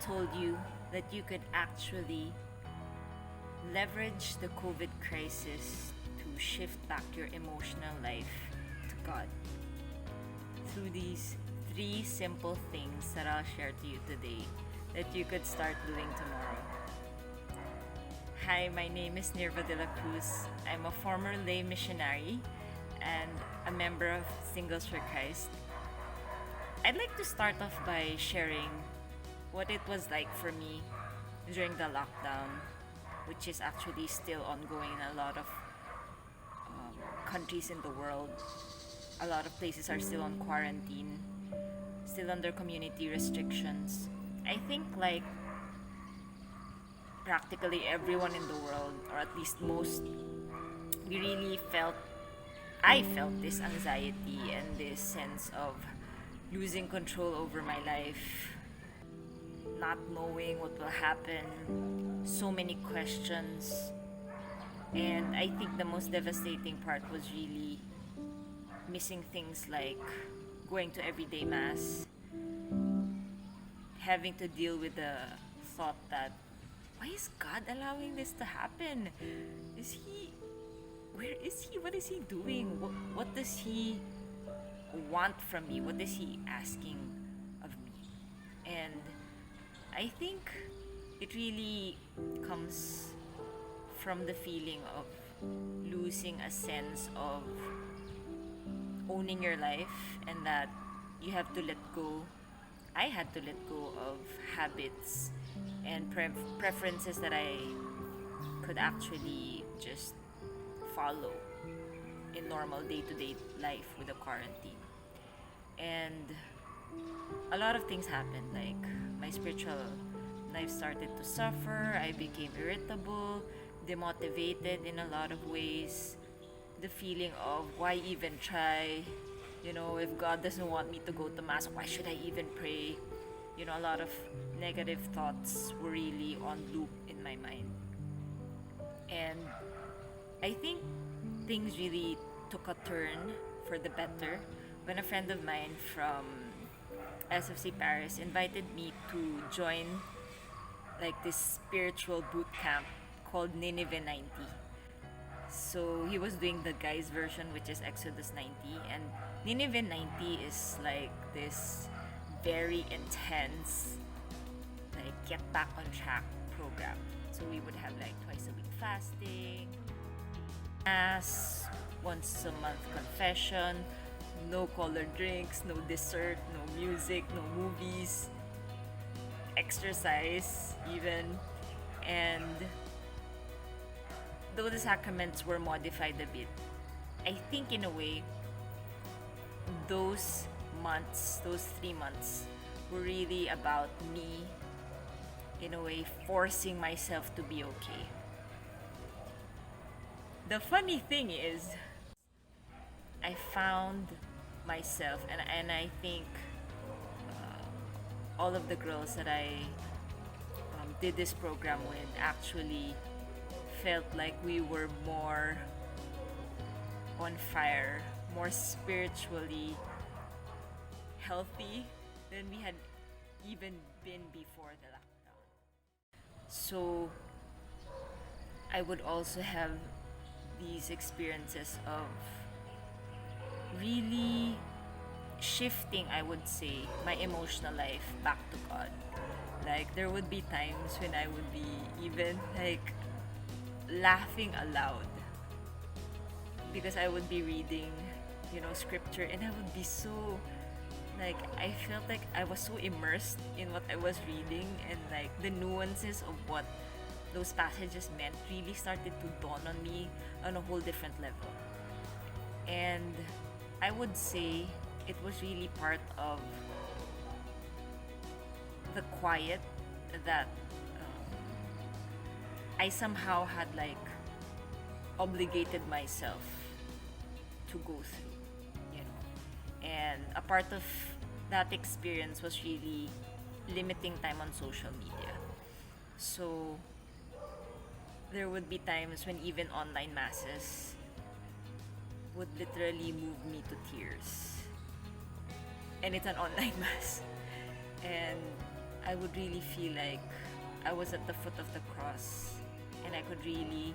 told you that you could actually leverage the COVID crisis to shift back your emotional life to God through these three simple things that I'll share to you today that you could start doing tomorrow. Hi, my name is Nirva Delacruz. I'm a former lay missionary and a member of Singles for Christ. I'd like to start off by sharing what it was like for me during the lockdown, which is actually still ongoing in a lot of countries in the world. A lot of places are still on quarantine, still under community restrictions. I think like practically everyone in the world, or at least most, we really I felt this anxiety and this sense of losing control over my life, not knowing what will happen, so many questions. And I think the most devastating part was really missing things like going to everyday mass, having to deal with the thought that why is God allowing this to happen? Where is he? What is he doing? What does he want from me? What is he asking of me? And I think it really comes from the feeling of losing a sense of owning your life, and that you have to let go. I had to let go of habits and preferences that I could actually just follow in normal day-to-day life with the quarantine. And a lot of things happened, like my spiritual life started to suffer. I became irritable, demotivated in a lot of ways. The feeling of why even try? If God doesn't want me to go to mass, why should I even pray? A lot of negative thoughts were really on loop in my mind. And I think things really took a turn for the better when a friend of mine from SFC Paris invited me to join like this spiritual boot camp called Nineveh 90. So he was doing the guys version, which is Exodus 90, and Nineveh 90 is like this very intense, like get back on track program. So we would have like twice a week fasting, mass, once a month confession, no colored drinks, no dessert, no music, no movies, exercise even. And though the sacraments were modified a bit, I think in a way those 3 months were really about me, in a way, forcing myself to be okay. The funny thing is, I found myself, and I think all of the girls that I did this program with actually felt like we were more on fire, more spiritually healthy than we had even been before the lockdown. So I would also have these experiences of really shifting, I would say, my emotional life back to God. Like there would be times when I would be even like laughing aloud because I would be reading, scripture, and I would be so like I felt like I was so immersed in what I was reading, and like the nuances of what those passages meant really started to dawn on me on a whole different level. And I would say it was really part of the quiet that I somehow had like obligated myself to go through. And a part of that experience was really limiting time on social media. So there would be times when even online masses would literally move me to tears. And it's an online mass. And I would really feel like I was at the foot of the cross and I could really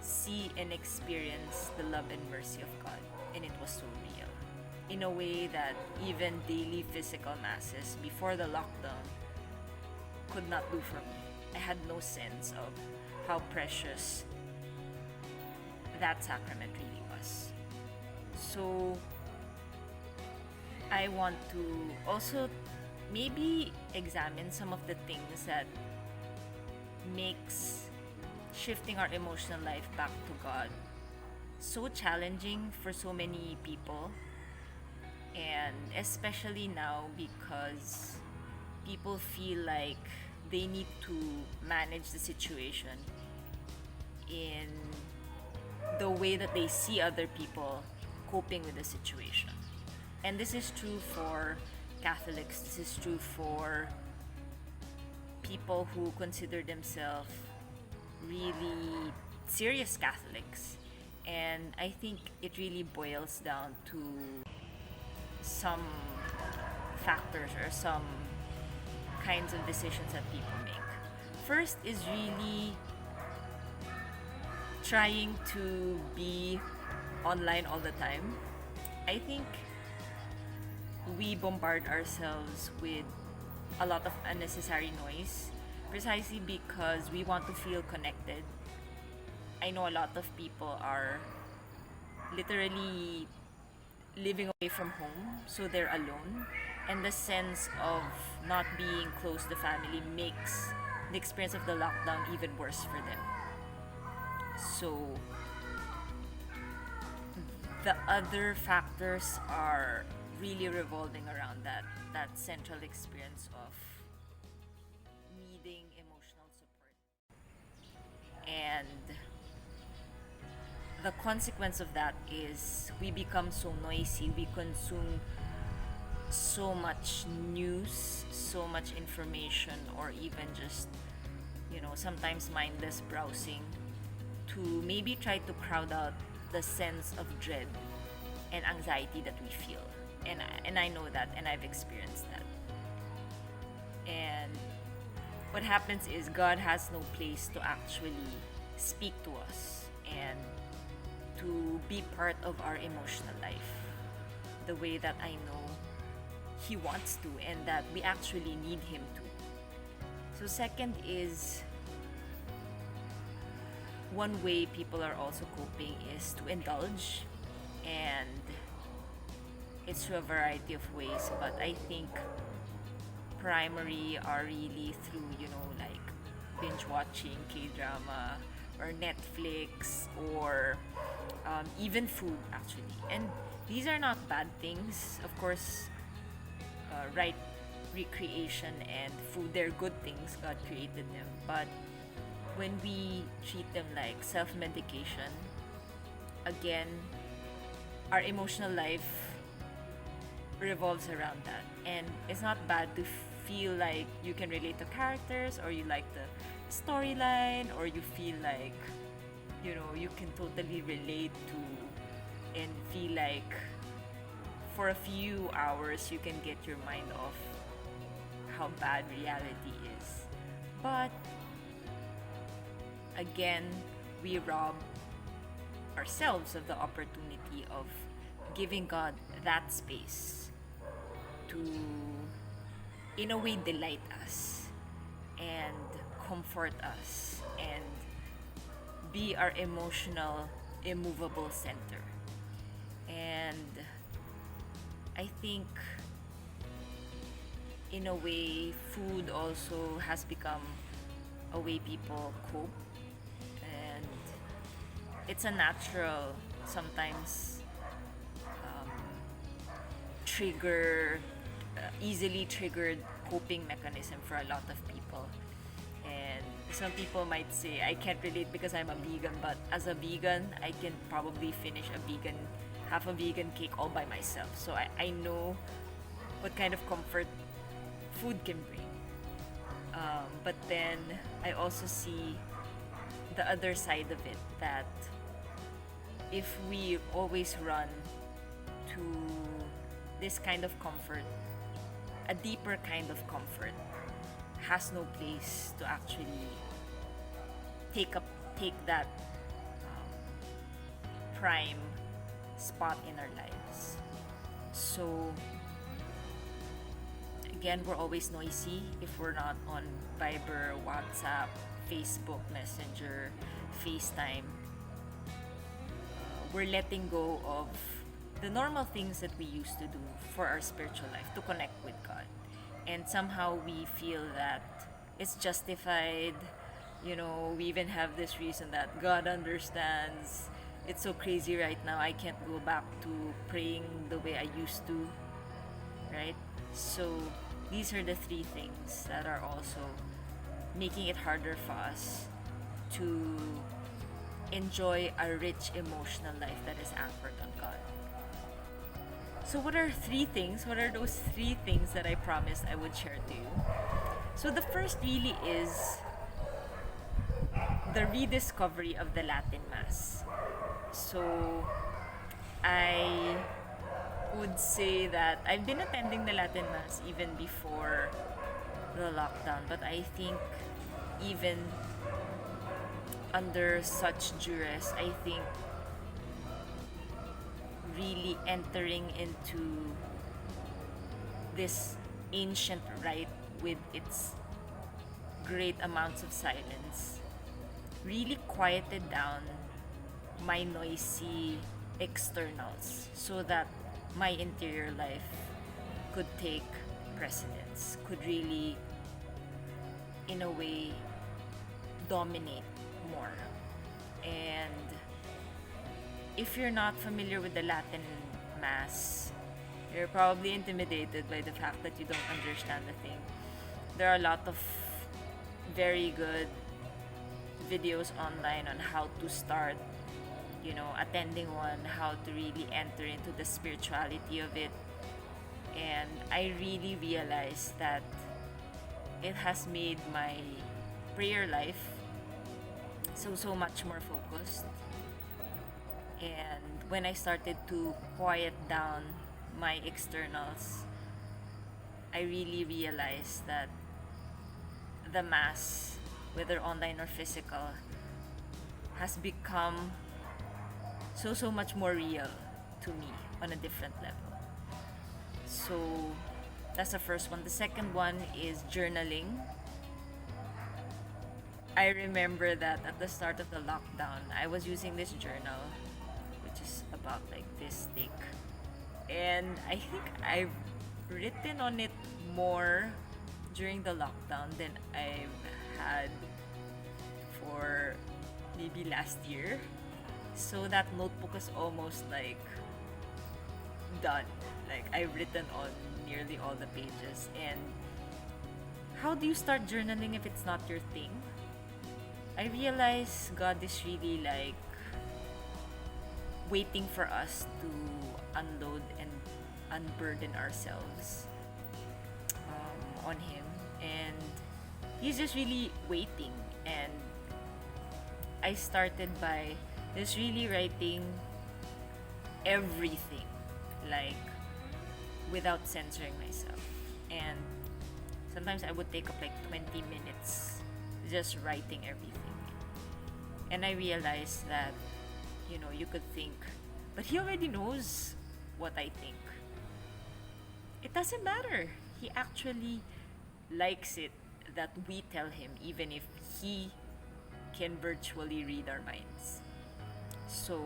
see and experience the love and mercy of God, and it was so real. In a way that even daily physical masses before the lockdown could not do for me. I had no sense of how precious that sacrament really was. So I want to also maybe examine some of the things that makes shifting our emotional life back to God so challenging for so many people, and especially now because people feel like they need to manage the situation in the way that they see other people coping with the situation. And this is true for Catholics, this is true for people who consider themselves really serious Catholics. And I think it really boils down to some factors or some kinds of decisions that people make. First is really trying to be online all the time. I think we bombard ourselves with a lot of unnecessary noise precisely because we want to feel connected. I know a lot of people are literally living away from home, so they're alone, and the sense of not being close to family makes the experience of the lockdown even worse for them. So the other factors are really revolving around that central experience of needing emotional support. And the consequence of that is we become so noisy, we consume so much news, so much information, or even just, sometimes mindless browsing to maybe try to crowd out the sense of dread and anxiety that we feel. And I know that, and I've experienced that. And what happens is God has no place to actually speak to us and to be part of our emotional life the way that I know He wants to, and that we actually need Him to. So second is, one way people are also coping is to indulge, and it's through a variety of ways, but I think primary are really through, like binge watching K-drama or Netflix or even food actually. And these are not bad things. Of course, right, recreation and food, they're good things. God created them. But when we treat them like self-medication, again, our emotional life revolves around that. And it's not bad to feel like you can relate to characters, or you like the storyline, or you feel like, you can totally relate to and feel like for a few hours you can get your mind off how bad reality is. But again, we rob ourselves of the opportunity of giving God that space to, in a way, delight us and comfort us and be our emotional, immovable center. And I think, in a way, food also has become a way people cope, and it's a natural, sometimes easily triggered coping mechanism for a lot of people. And some people might say, I can't relate because I'm a vegan, but as a vegan, I can probably finish half a vegan cake all by myself. So I know what kind of comfort food can bring. But then I also see the other side of it, that if we always run to this kind of comfort, a deeper kind of comfort, has no place to actually take up take that prime spot in our lives. So again, we're always noisy if we're not on Viber, WhatsApp, Facebook Messenger, FaceTime. We're letting go of the normal things that we used to do for our spiritual life to connect with God. And somehow we feel that it's justified. We even have this reason that God understands. It's so crazy right now. I can't go back to praying the way I used to, right? So these are the three things that are also making it harder for us to enjoy a rich emotional life that is anchored on God. So what are three things? What are those three things that I promised I would share to you? So the first really is the rediscovery of the Latin Mass. So I would say that I've been attending the Latin Mass even before the lockdown, but I think even under such duress, I think really entering into this ancient rite with its great amounts of silence really quieted down my noisy externals so that my interior life could take precedence, could really, in a way, dominate more. And if you're not familiar with the Latin Mass, you're probably intimidated by the fact that you don't understand the thing. There are a lot of very good videos online on how to start, attending one, how to really enter into the spirituality of it. And I really realized that it has made my prayer life so much more focused. And when I started to quiet down my externals, I really realized that the Mass, whether online or physical, has become so much more real to me on a different level. So that's the first one. The second one is journaling. I remember that at the start of the lockdown, I was using this journal, which is about like this thick. And I think I've written on it more during the lockdown than I've had for maybe last year. So that notebook is almost like done. Like I've written on nearly all the pages. And how do you start journaling if it's not your thing? I realize God is really like waiting for us to unload and unburden ourselves on Him. And He's just really waiting. And I started by just really writing everything, like without censoring myself. And sometimes I would take up like 20 minutes just writing everything. And I realized that, you could think, but He already knows what I think. It doesn't matter. He actually likes it that we tell Him, even if He can virtually read our minds. So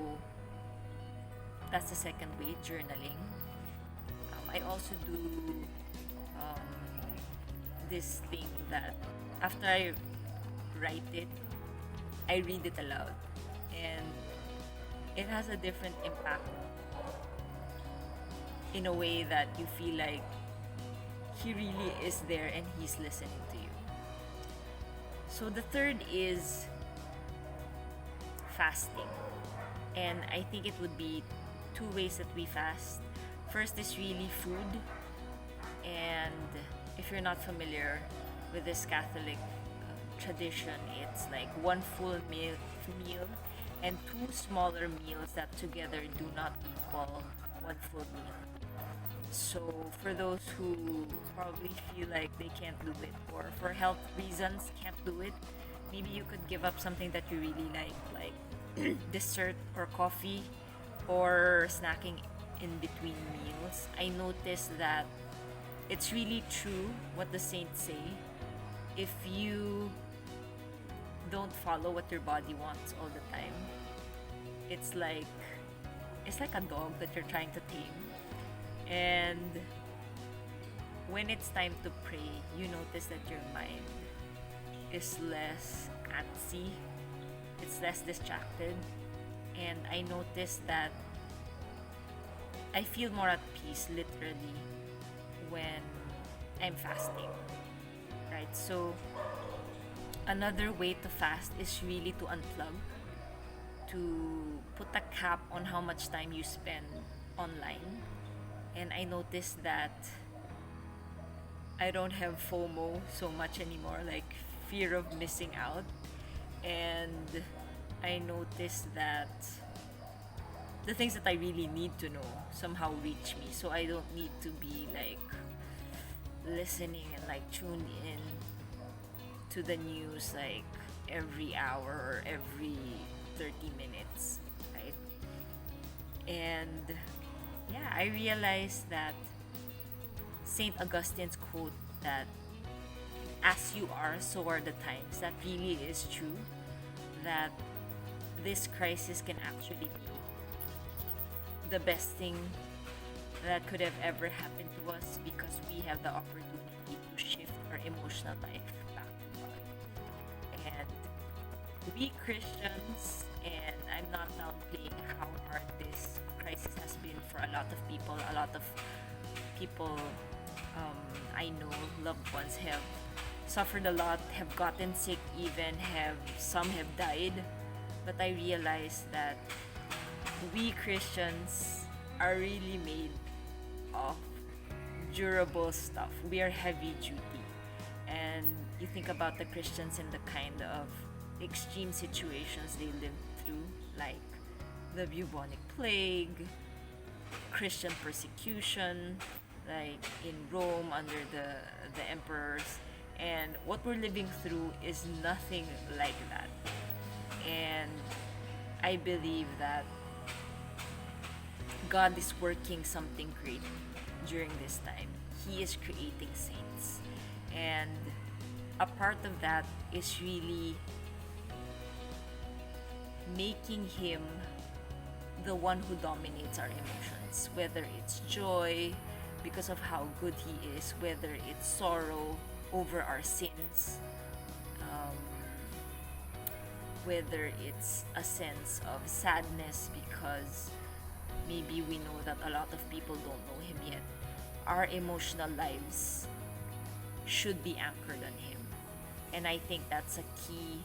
that's the second way, journaling. I also do this thing that after I write it, I read it aloud. And it has a different impact in a way that you feel like He really is there and He's listening to you. So the third is fasting. And I think it would be two ways that we fast. First is really food. And if you're not familiar with this Catholic tradition, it's like one full meal and two smaller meals that together do not equal one full meal. So for those who probably feel like they can't do it or for health reasons can't do it, maybe you could give up something that you really like dessert or coffee or snacking in between meals. I noticed that it's really true what the saints say. If you don't follow what your body wants all the time, it's like it's like a dog that you're trying to tame. And when it's time to pray, you notice that your mind is less antsy, it's less distracted. And I noticed that I feel more at peace literally when I'm fasting, right? So another way to fast is really to unplug, to put a cap on how much time you spend online. And I noticed that I don't have FOMO so much anymore, like fear of missing out. And I noticed that the things that I really need to know somehow reach me. So I don't need to be like listening and like tuned in to the news like every hour or every 30 minutes, right? And yeah, I realized that St. Augustine's quote that as you are, so are the times, that really is true. That this crisis can actually be the best thing that could have ever happened to us because we have the opportunity to shift our emotional life back to God. And we Christians, and I'm not downplaying how hard this crisis has been for a lot of people. A lot of people I know, loved ones, have suffered a lot, have gotten sick, even have some have died. But I realized that we Christians are really made of durable stuff. We are heavy duty. And you think about the Christians and the kind of extreme situations they lived through, like the bubonic plague, Christian persecution, like in Rome under the emperors. And what we're living through is nothing like that. And I believe that God is working something great during this time. He is creating saints. And a part of that is really making Him the one who dominates our emotions, whether it's joy because of how good He is, whether it's sorrow over our sins, um, whether it's a sense of sadness because maybe we know that a lot of people don't know Him yet. Our emotional lives should be anchored on Him. And I think that's a key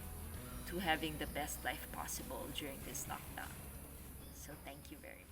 to having the best life possible during this lockdown. So thank you very much.